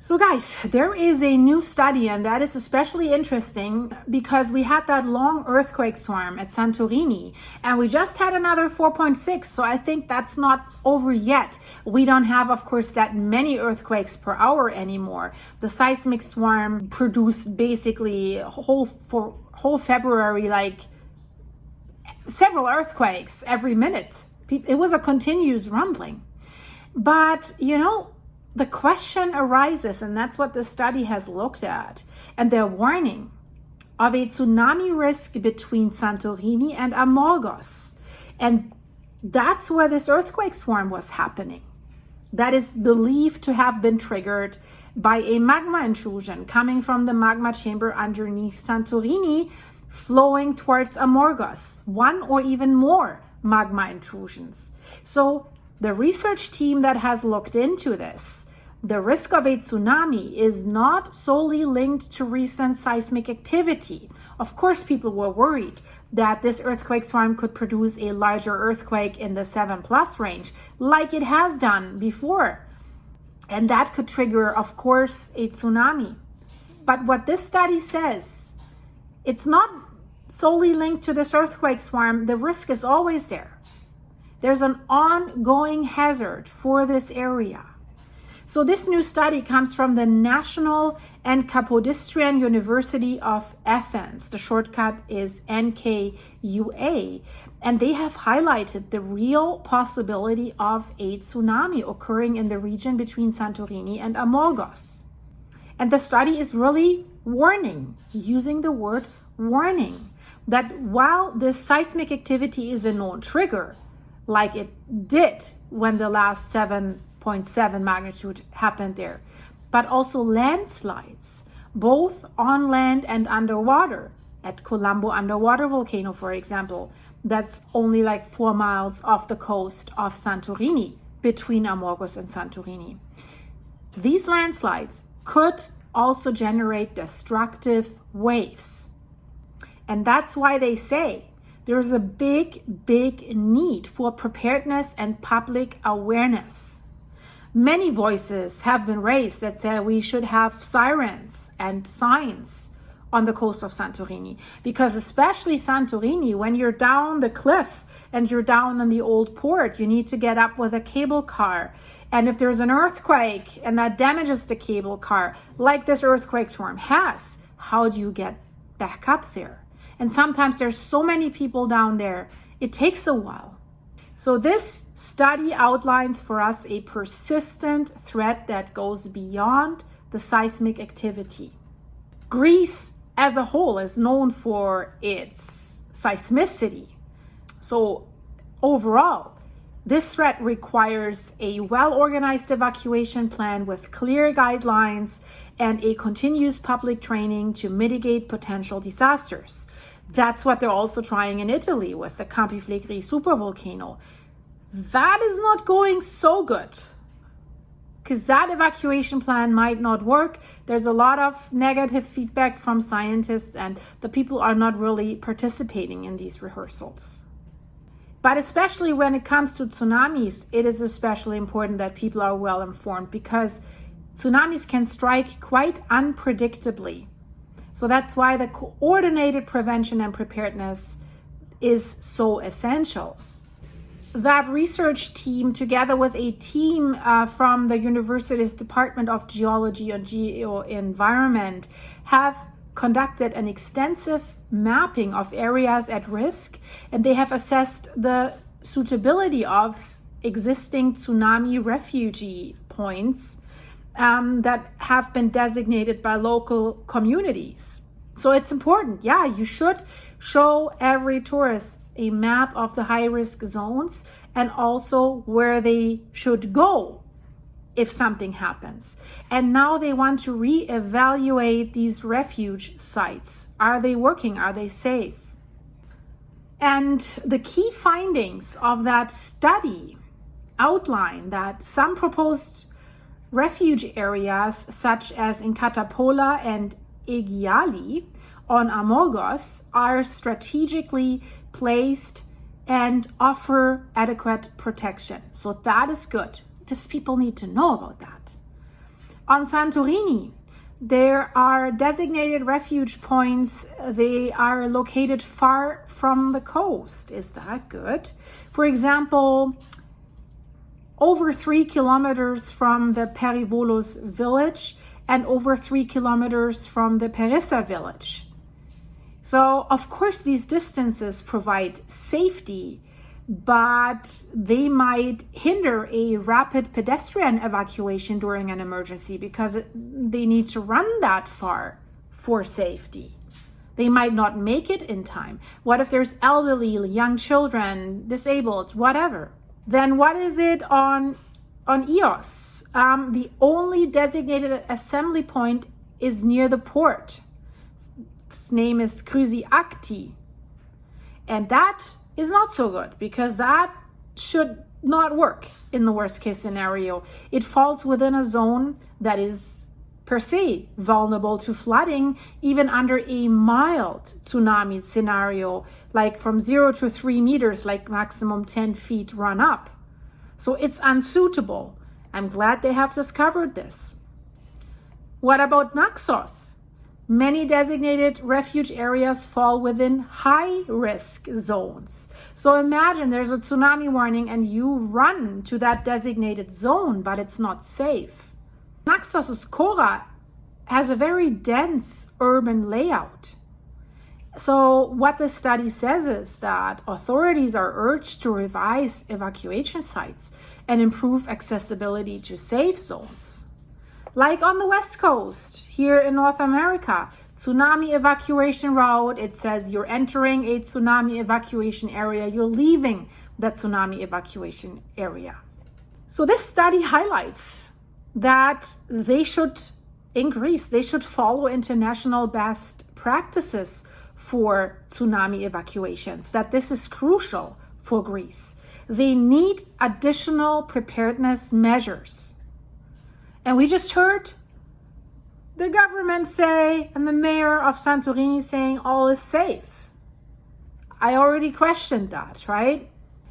So guys, there is a new study, and that is especially interesting because we had that long earthquake swarm at Santorini and we just had another 4.6. So I think that's not over yet. We don't have, of course, that many earthquakes per hour anymore. The seismic swarm produced basically whole February, like several earthquakes every minute. It was a continuous rumbling. But, the question arises, and that's what the study has looked at, and they're warning of a tsunami risk between Santorini and Amorgos. And that's where this earthquake swarm was happening. That is believed to have been triggered by a magma intrusion coming from the magma chamber underneath Santorini, flowing towards Amorgos, one or even more magma intrusions. So the research team that has looked into this, the risk of a tsunami is not solely linked to recent seismic activity. Of course, people were worried that this earthquake swarm could produce a larger earthquake in the 7+ range, like it has done before. And that could trigger, of course, a tsunami. But what this study says, it's not solely linked to this earthquake swarm. The risk is always there. There's an ongoing hazard for this area. So this new study comes from the National and Kapodistrian University of Athens. The shortcut is NKUA. And they have highlighted the real possibility of a tsunami occurring in the region between Santorini and Amorgos. And the study is really warning, using the word warning, that while this seismic activity is a known trigger, like it did when the last 7.7 magnitude happened there, but also landslides, both on land and underwater. At Kolumbo underwater volcano, for example, that's only like 4 miles off the coast of Santorini, between Amorgos and Santorini. These landslides could also generate destructive waves. And that's why they say there's a big need for preparedness and public awareness. Many voices have been raised that say we should have sirens and signs on the coast of Santorini, because especially Santorini, when you're down the cliff and you're down in the old port, you need to get up with a cable car. And if there's an earthquake and that damages the cable car, like this earthquake swarm has, how do you get back up there? And sometimes there's so many people down there, it takes a while. So this study outlines for us a persistent threat that goes beyond the seismic activity. Greece as a whole is known for its seismicity. So overall, this threat requires a well-organized evacuation plan with clear guidelines and a continuous public training to mitigate potential disasters. That's what they're also trying in Italy with the Campi Flegrei supervolcano. That is not going so good, because that evacuation plan might not work. There's a lot of negative feedback from scientists, and the people are not really participating in these rehearsals. But especially when it comes to tsunamis, it is especially important that people are well informed, because tsunamis can strike quite unpredictably. So that's why the coordinated prevention and preparedness is so essential. That research team, together with a team from the university's Department of Geology and Geoenvironment, have conducted an extensive mapping of areas at risk, and they have assessed the suitability of existing tsunami refugee points that have been designated by local communities. So it's important. Yeah, you should show every tourist a map of the high-risk zones and also where they should go if something happens. And now they want to reevaluate these refuge sites. Are they working? Are they safe? And the key findings of that study outline that some proposed refuge areas, such as in Catapola and Egiali on Amorgos, are strategically placed and offer adequate protection. So that is good. Just people need to know about that. On Santorini, there are designated refuge points. They are located far from the coast. Is that good? For example, over 3 kilometers from the Perivolos village and over 3 kilometers from the Perissa village. So, of course, these distances provide safety, but they might hinder a rapid pedestrian evacuation during an emergency because they need to run that far for safety. They might not make it in time. What if there's elderly, young children, disabled, whatever? Then what is it on EOS? The only designated assembly point is near the port. Its name is Cruzi Acti. And that is not so good because that should not work in the worst case scenario. It falls within a zone that is per se vulnerable to flooding, even under a mild tsunami scenario, like from 0 to 3 meters, like maximum 10 feet run up. So it's unsuitable. I'm glad they have discovered this. What about Naxos? Many designated refuge areas fall within high-risk zones. So imagine there's a tsunami warning and you run to that designated zone, but it's not safe. Naxos' Kora has a very dense urban layout. So what the study says is that authorities are urged to revise evacuation sites and improve accessibility to safe zones. Like on the West Coast, here in North America, tsunami evacuation route, it says you're entering a tsunami evacuation area, you're leaving the tsunami evacuation area. So this study highlights that they should follow international best practices for tsunami evacuations, that this is crucial for Greece. They need additional preparedness measures. And we just heard the government say, and the mayor of Santorini saying all is safe. I already questioned that, right?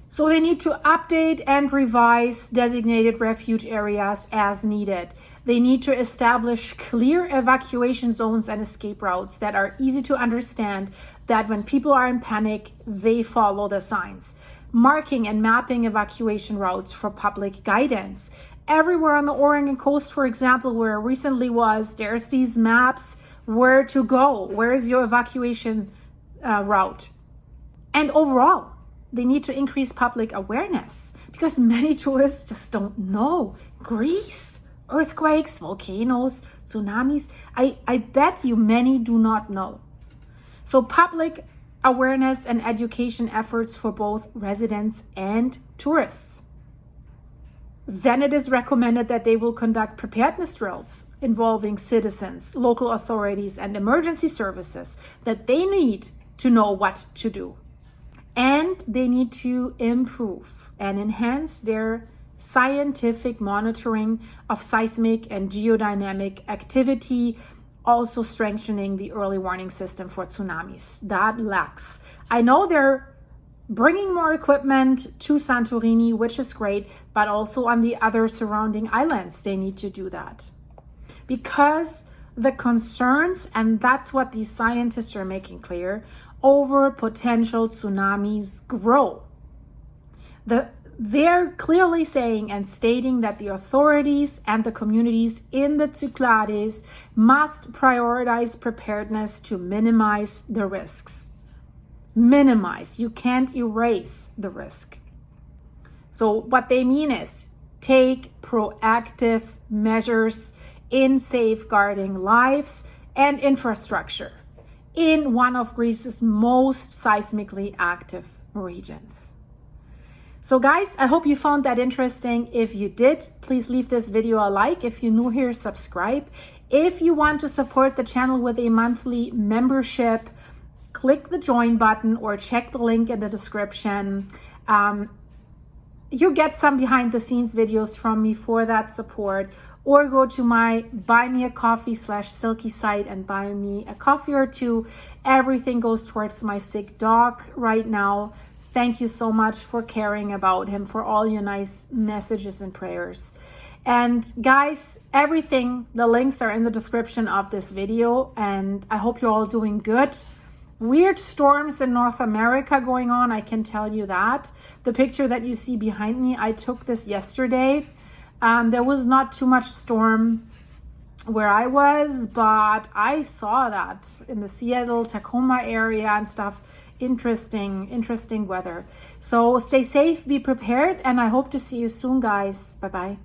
So they need to update and revise designated refuge areas as needed. They need to establish clear evacuation zones and escape routes that are easy to understand, that when people are in panic, they follow the signs. Marking and mapping evacuation routes for public guidance. Everywhere on the Oregon coast, for example, where I recently was, there's these maps where to go. Where is your evacuation route? And overall, they need to increase public awareness because many tourists just don't know. Greece, earthquakes, volcanoes, tsunamis. I bet you many do not know. So public awareness and education efforts for both residents and tourists. Then it is recommended that they will conduct preparedness drills involving citizens, local authorities, and emergency services, that they need to know what to do. And they need to improve and enhance their scientific monitoring of seismic and geodynamic activity, also strengthening the early warning system for tsunamis. That lacks. I know they're bringing more equipment to Santorini, which is great, but also on the other surrounding islands, they need to do that. Because the concerns, and that's what these scientists are making clear, over potential tsunamis grow. They're clearly saying and stating that the authorities and the communities in the Cyclades must prioritize preparedness to minimize the risks. Minimize. You can't erase the risk. So what they mean is take proactive measures in safeguarding lives and infrastructure in one of Greece's most seismically active regions. So guys, I hope you found that interesting. If you did, please leave this video a like. If you're new here, subscribe. If you want to support the channel with a monthly membership, click the join button or check the link in the description. You get some behind the scenes videos from me for that support, or go to my buy me a coffee/silky site and buy me a coffee or two. Everything goes towards my sick dog right now. Thank you so much for caring about him, for all your nice messages and prayers. And guys, everything, the links are in the description of this video, and I hope you're all doing good. Weird storms in North America going on, I can tell you that. The picture that you see behind me, I took this yesterday. There was not too much storm where I was, but I saw that in the Seattle, Tacoma area and stuff. Interesting weather. So stay safe, be prepared, and I hope to see you soon, guys. Bye-bye.